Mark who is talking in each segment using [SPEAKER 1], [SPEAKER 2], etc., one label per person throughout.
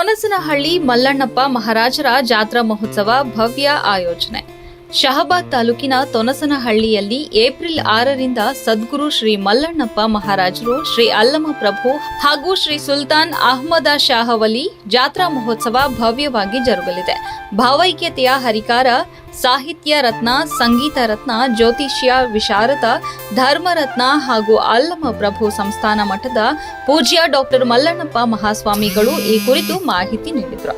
[SPEAKER 1] ತೊನಸನಹಳ್ಳಿ ಮಲ್ಲಣ್ಣಪ್ಪ ಮಹಾರಾಜರ ಜಾತ್ರಾ ಮಹೋತ್ಸವ ಭವ್ಯ ಆಯೋಜನೆ. ಶಹಾಬಾದ್ ತಾಲೂಕಿನ ತೊನಸನಹಳ್ಳಿಯಲ್ಲಿ ಏಪ್ರಿಲ್ 6ರಿಂದ ಸದ್ಗುರು ಶ್ರೀ ಮಲ್ಲಣ್ಣಪ್ಪ ಮಹಾರಾಜರು, ಶ್ರೀ ಅಲ್ಲಮ ಪ್ರಭು ಹಾಗೂ ಶ್ರೀ ಸುಲ್ತಾನ್ ಅಹ್ಮದ ಶಾಹವಲಿ ಜಾತ್ರಾ ಮಹೋತ್ಸವ ಭವ್ಯವಾಗಿ ಜರುಗಲಿದೆ. ಭಾವೈಕ್ಯತೆಯ ಹರಿಕಾರ, ಸಾಹಿತ್ಯ ರತ್ನ, ಸಂಗೀತ ರತ್ನ, ಜ್ಯೋತಿಷ್ಯ ವಿಶಾರದ, ಧರ್ಮರತ್ನ ಹಾಗೂ ಅಲ್ಲಮ ಪ್ರಭು ಸಂಸ್ಥಾನ ಮಠದ ಪೂಜ್ಯ ಡಾಕ್ಟರ್ ಮಲ್ಲಣ್ಣಪ್ಪ ಮಹಾಸ್ವಾಮಿಗಳು ಈ ಕುರಿತು ಮಾಹಿತಿ ನೀಡಿದರು.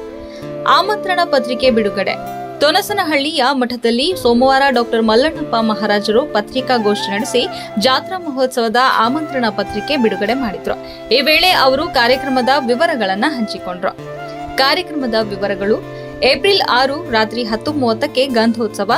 [SPEAKER 1] ಆಮಂತ್ರಣ ಪತ್ರಿಕೆ ಬಿಡುಗಡೆ. ತೊನಸನಹಳ್ಳಿಯ ಮಠದಲ್ಲಿ ಸೋಮವಾರ ಡಾಕ್ಟರ್ ಮಲ್ಲಣ್ಣಪ್ಪ ಮಹಾರಾಜರು ಪತ್ರಿಕಾಗೋಷ್ಠಿ ನಡೆಸಿ ಜಾತ್ರಾ ಮಹೋತ್ಸವದ ಆಮಂತ್ರಣ ಪತ್ರಿಕೆ ಬಿಡುಗಡೆ ಮಾಡಿದ್ರು. ಈ ವೇಳೆ ಅವರು ಕಾರ್ಯಕ್ರಮದ ವಿವರಗಳನ್ನು ಹಂಚಿಕೊಂಡ್ರು. ಕಾರ್ಯಕ್ರಮದ ವಿವರಗಳು: ಏಪ್ರಿಲ್ 6 ರಾತ್ರಿ 10:30ಕ್ಕೆ ಗಂಧೋತ್ಸವ,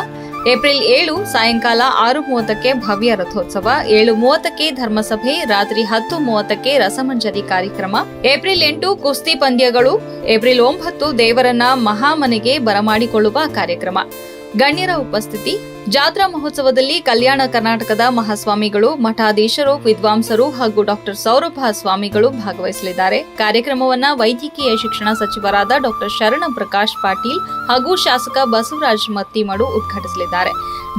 [SPEAKER 1] ಏಪ್ರಿಲ್ 7 ಸಾಯಂಕಾಲ 6:30ಕ್ಕೆ ಭವ್ಯ ರಥೋತ್ಸವ, 7:30ಕ್ಕೆ ಧರ್ಮಸಭೆ, ರಾತ್ರಿ 10:30ಕ್ಕೆ ರಸಮಂಜರಿ ಕಾರ್ಯಕ್ರಮ, ಏಪ್ರಿಲ್ 8 ಕುಸ್ತಿ ಪಂದ್ಯಗಳು, ಏಪ್ರಿಲ್ 9 ದೇವರನ್ನ ಮಹಾಮನೆಗೆ ಬರಮಾಡಿಕೊಳ್ಳುವ ಕಾರ್ಯಕ್ರಮ. ಗಣ್ಯರ ಉಪಸ್ಥಿತಿ. ಜಾತ್ರಾ ಮಹೋತ್ಸವದಲ್ಲಿ ಕಲ್ಯಾಣ ಕರ್ನಾಟಕದ ಮಹಾಸ್ವಾಮಿಗಳು, ಮಠಾಧೀಶರು, ವಿದ್ವಾಂಸರು ಹಾಗೂ ಡಾಕ್ಟರ್ ಸೌರಭ ಸ್ವಾಮಿಗಳು ಭಾಗವಹಿಸಲಿದ್ದಾರೆ. ಕಾರ್ಯಕ್ರಮವನ್ನು ವೈದ್ಯಕೀಯ ಶಿಕ್ಷಣ ಸಚಿವರಾದ ಡಾಕ್ಟರ್ ಶರಣ ಪ್ರಕಾಶ್ ಪಾಟೀಲ್ ಹಾಗೂ ಶಾಸಕ ಬಸವರಾಜ ಮತ್ತಿಮಡು ಉದ್ಘಾಟಿಸಲಿದ್ದಾರೆ.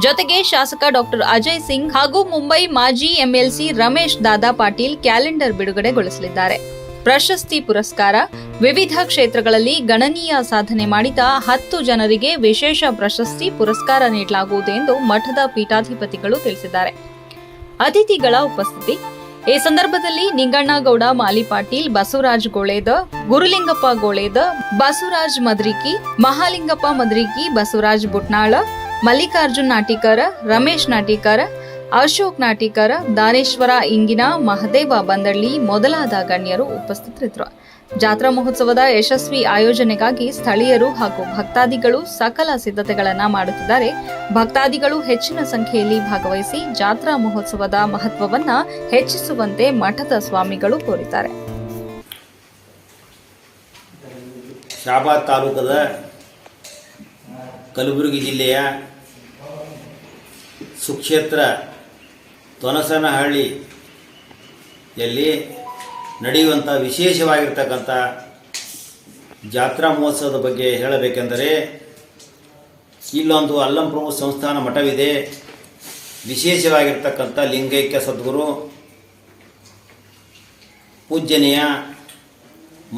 [SPEAKER 1] ಜೊತೆಗೆ ಶಾಸಕ ಡಾಕ್ಟರ್ ಅಜಯ್ ಸಿಂಗ್ ಹಾಗೂ ಮುಂಬೈ ಮಾಜಿ ಎಂಎಲ್ಸಿ ರಮೇಶ್ ದಾದಾ ಪಾಟೀಲ್ ಕ್ಯಾಲೆಂಡರ್ ಬಿಡುಗಡೆಗೊಳಿಸಲಿದ್ದಾರೆ. ಪ್ರಶಸ್ತಿ ಪುರಸ್ಕಾರ. ವಿವಿಧ ಕ್ಷೇತ್ರಗಳಲ್ಲಿ ಗಣನೀಯ ಸಾಧನೆ ಮಾಡಿದ 10 ಜನರಿಗೆ ವಿಶೇಷ ಪ್ರಶಸ್ತಿ ಪುರಸ್ಕಾರ ನೀಡಲಾಗುವುದು ಎಂದು ಮಠದ ಪೀಠಾಧಿಪತಿಗಳು ತಿಳಿಸಿದ್ದಾರೆ. ಅತಿಥಿಗಳ ಉಪಸ್ಥಿತಿ. ಈ ಸಂದರ್ಭದಲ್ಲಿ ನಿಂಗಣ್ಣಗೌಡ ಮಾಲಿಪಾಟೀಲ್, ಬಸವರಾಜ್ ಗೋಳೇದ, ಗುರುಲಿಂಗಪ್ಪ ಗೋಳೇದ, ಬಸವರಾಜ್ ಮದ್ರಿಕಿ, ಮಹಾಲಿಂಗಪ್ಪ ಮದ್ರಿಕಿ, ಬಸವರಾಜ್ ಬುಟ್ನಾಳ, ಮಲ್ಲಿಕಾರ್ಜುನ್ ನಾಟಿಕರ, ರಮೇಶ್ ನಾಟಿಕರ, ಅಶೋಕ್ ನಾಟಿಕರ, ದಾನೇಶ್ವರ ಇಂಗಿನ, ಮಹದೇವ ಬಂದಳ್ಳಿ ಮೊದಲಾದ ಗಣ್ಯರು ಉಪಸ್ಥಿತರಿದ್ದರು. ಜಾತ್ರಾ ಮಹೋತ್ಸವದ ಯಶಸ್ವಿ ಆಯೋಜನೆಗಾಗಿ ಸ್ಥಳೀಯರು ಹಾಗೂ ಭಕ್ತಾದಿಗಳು ಸಕಲ ಸಿದ್ಧತೆಗಳನ್ನು ಮಾಡುತ್ತಿದ್ದಾರೆ. ಭಕ್ತಾದಿಗಳು ಹೆಚ್ಚಿನ ಸಂಖ್ಯೆಯಲ್ಲಿ ಭಾಗವಹಿಸಿ ಜಾತ್ರಾ ಮಹೋತ್ಸವದ ಮಹತ್ವವನ್ನು ಹೆಚ್ಚಿಸುವಂತೆ ಮಠದ ಸ್ವಾಮಿಗಳು ಕೋರಿದ್ದಾರೆ.
[SPEAKER 2] ಶಹಾಬಾದ್ ತಾಲೂಕದ ಕಲಬುರಗಿ ಜಿಲ್ಲೆಯ ಸುಕ್ಷೇತ್ರ ತೊನಸನಹಳ್ಳಿಯಲ್ಲಿ ನಡೆಯುವಂಥ ವಿಶೇಷವಾಗಿರ್ತಕ್ಕಂಥ ಜಾತ್ರಾ ಮಹೋತ್ಸವದ ಬಗ್ಗೆ ಹೇಳಬೇಕೆಂದರೆ, ಇಲ್ಲೊಂದು ಅಲ್ಲಮ ಪ್ರಭು ಸಂಸ್ಥಾನ ಮಠವಿದೆ. ವಿಶೇಷವಾಗಿರ್ತಕ್ಕಂಥ ಲಿಂಗೈಕ್ಯ ಸದ್ಗುರು ಪೂಜ್ಯನೀಯ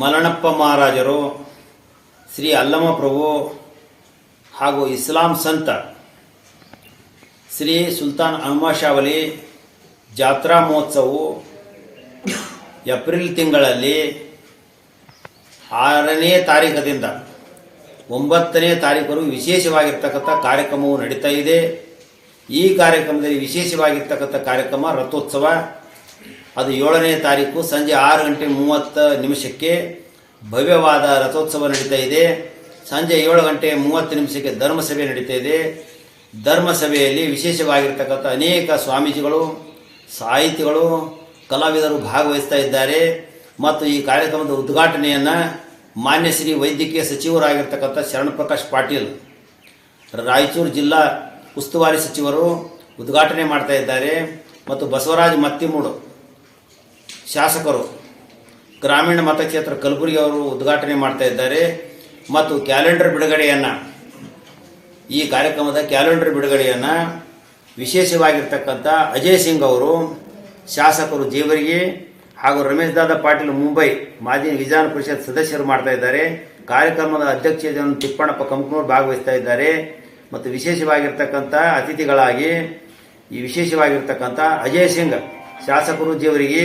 [SPEAKER 2] ಮಲ್ಲಣ್ಣಪ್ಪ ಮಹಾರಾಜರು, ಶ್ರೀ ಅಲ್ಲಮ ಪ್ರಭು ಹಾಗೂ ಇಸ್ಲಾಂ ಸಂತ ಶ್ರೀ ಸುಲ್ತಾನ್ ಅಹ್ಮದ್ ಶಾಹವಲಿ ಜಾತ್ರಾ ಮಹೋತ್ಸವವು ಏಪ್ರಿಲ್ ತಿಂಗಳಲ್ಲಿ 6ನೇ ತಾರೀಖದಿಂದ 9ನೇ ತಾರೀಖವರೆಗೂ ವಿಶೇಷವಾಗಿರ್ತಕ್ಕಂಥ ಕಾರ್ಯಕ್ರಮವು ನಡೀತಾ ಇದೆ. ಈ ಕಾರ್ಯಕ್ರಮದಲ್ಲಿ ವಿಶೇಷವಾಗಿರ್ತಕ್ಕಂಥ ಕಾರ್ಯಕ್ರಮ ರಥೋತ್ಸವ. ಅದು 7ನೇ ತಾರೀಕು ಸಂಜೆ 6:30 ಭವ್ಯವಾದ ರಥೋತ್ಸವ ನಡೀತಾ ಇದೆ. ಸಂಜೆ 7:30 ಧರ್ಮಸಭೆ ನಡೀತಾ ಇದೆ. ಧರ್ಮಸಭೆಯಲ್ಲಿ ವಿಶೇಷವಾಗಿರ್ತಕ್ಕಂಥ ಅನೇಕ ಸ್ವಾಮೀಜಿಗಳು, ಸಾಹಿತಿಗಳು, ಕಲಾವಿದರು ಭಾಗವಹಿಸ್ತಾ ಇದ್ದಾರೆ. ಮತ್ತು ಈ ಕಾರ್ಯಕ್ರಮದ ಉದ್ಘಾಟನೆಯನ್ನು ಮಾನ್ಯ ಶ್ರೀ ವೈದ್ಯಕೀಯ ಸಚಿವರಾಗಿರ್ತಕ್ಕಂಥ ಶರಣ ಪ್ರಕಾಶ್ ಪಾಟೀಲ್, ರಾಯಚೂರು ಜಿಲ್ಲಾ ಉಸ್ತುವಾರಿ ಸಚಿವರು ಉದ್ಘಾಟನೆ ಮಾಡ್ತಾ ಇದ್ದಾರೆ. ಮತ್ತು ಬಸವರಾಜ ಮತ್ತಿಮೂಡು ಶಾಸಕರು, ಗ್ರಾಮೀಣ ಮತಕ್ಷೇತ್ರ ಕಲಬುರಗಿ ಅವರು ಉದ್ಘಾಟನೆ ಮಾಡ್ತಾ ಇದ್ದಾರೆ. ಮತ್ತು ಕ್ಯಾಲೆಂಡರ್ ಬಿಡುಗಡೆಯನ್ನು, ಈ ಕಾರ್ಯಕ್ರಮದ ಕ್ಯಾಲೆಂಡರ್ ಬಿಡುಗಡೆಯನ್ನು ವಿಶೇಷವಾಗಿರ್ತಕ್ಕಂಥ ಅಜಯ್ ಸಿಂಗ್ ಅವರು, ಶಾಸಕರು ಜೇವರ್ಗಿ ಹಾಗೂ ರಮೇಶ್ ದಾದಾ ಪಾಟೀಲ್ ಮುಂಬೈ ಮಾಜಿ ವಿಧಾನ ಪರಿಷತ್ ಸದಸ್ಯರು ಮಾಡ್ತಾ ಇದ್ದಾರೆ. ಕಾರ್ಯಕ್ರಮದ ಅಧ್ಯಕ್ಷತೆಯನ್ನು ತಿಪ್ಪಣ್ಣಪ್ಪ ಕಂಕನೂರು ಭಾಗವಹಿಸ್ತಾ ಇದ್ದಾರೆ. ಮತ್ತು ವಿಶೇಷವಾಗಿರ್ತಕ್ಕಂಥ ಅತಿಥಿಗಳಾಗಿ ಈ ವಿಶೇಷವಾಗಿರ್ತಕ್ಕಂಥ ಅಜಯ್ ಸಿಂಗ್ ಶಾಸಕರು ಜೇವರ್ಗಿ,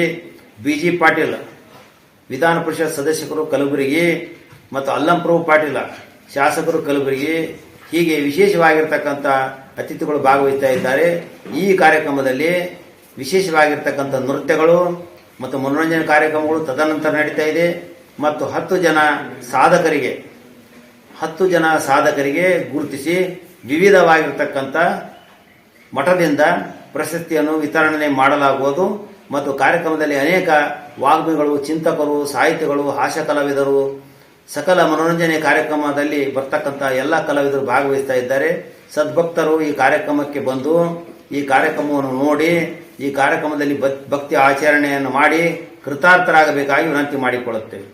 [SPEAKER 2] BG ಪಾಟೀಲ್ ವಿಧಾನ ಪರಿಷತ್ ಸದಸ್ಯರು ಕಲಬುರಗಿ, ಮತ್ತು ಅಲ್ಲಂ ಪ್ರಭು ಪಾಟೀಲ ಶಾಸಕರು ಕಲಬುರಗಿ, ಹೀಗೆ ವಿಶೇಷವಾಗಿರ್ತಕ್ಕಂಥ ಅತಿಥಿಗಳು ಭಾಗವಹಿಸ್ತಾ ಇದ್ದಾರೆ. ಈ ಕಾರ್ಯಕ್ರಮದಲ್ಲಿ ವಿಶೇಷವಾಗಿರ್ತಕ್ಕಂಥ ನೃತ್ಯಗಳು ಮತ್ತು ಮನೋರಂಜನೆ ಕಾರ್ಯಕ್ರಮಗಳು ತದನಂತರ ನಡೀತಾ ಇದೆ. ಮತ್ತು 10 ಜನ ಸಾಧಕರಿಗೆ ಗುರುತಿಸಿ ವಿವಿಧವಾಗಿರ್ತಕ್ಕಂಥ ಮಠದಿಂದ ಪ್ರಶಸ್ತಿಯನ್ನು ವಿತರಣೆ ಮಾಡಲಾಗುವುದು. ಮತ್ತು ಕಾರ್ಯಕ್ರಮದಲ್ಲಿ ಅನೇಕ ವಾಗ್ಮಿಗಳು, ಚಿಂತಕರು, ಸಾಹಿತಿಗಳು, ಹಾಸ್ಯ ಕಲಾವಿದರು, ಸಕಲ ಮನೋರಂಜನೆ ಕಾರ್ಯಕ್ರಮದಲ್ಲಿ ಬರ್ತಕ್ಕಂಥ ಎಲ್ಲ ಕಲಾವಿದರು ಭಾಗವಹಿಸ್ತಾ ಇದ್ದಾರೆ. ಸದ್ಭಕ್ತರು ಈ ಕಾರ್ಯಕ್ರಮಕ್ಕೆ ಬಂದು ಈ ಕಾರ್ಯಕ್ರಮವನ್ನು ನೋಡಿ ಈ ಕಾರ್ಯಕ್ರಮದಲ್ಲಿ ಭಕ್ತಿ ಆಚರಣೆಯನ್ನು ಮಾಡಿ ಕೃತಾರ್ಥರಾಗಬೇಕಾಗಿ ವಿನಂತಿ ಮಾಡಿಕೊಳ್ಳುತ್ತೇವೆ.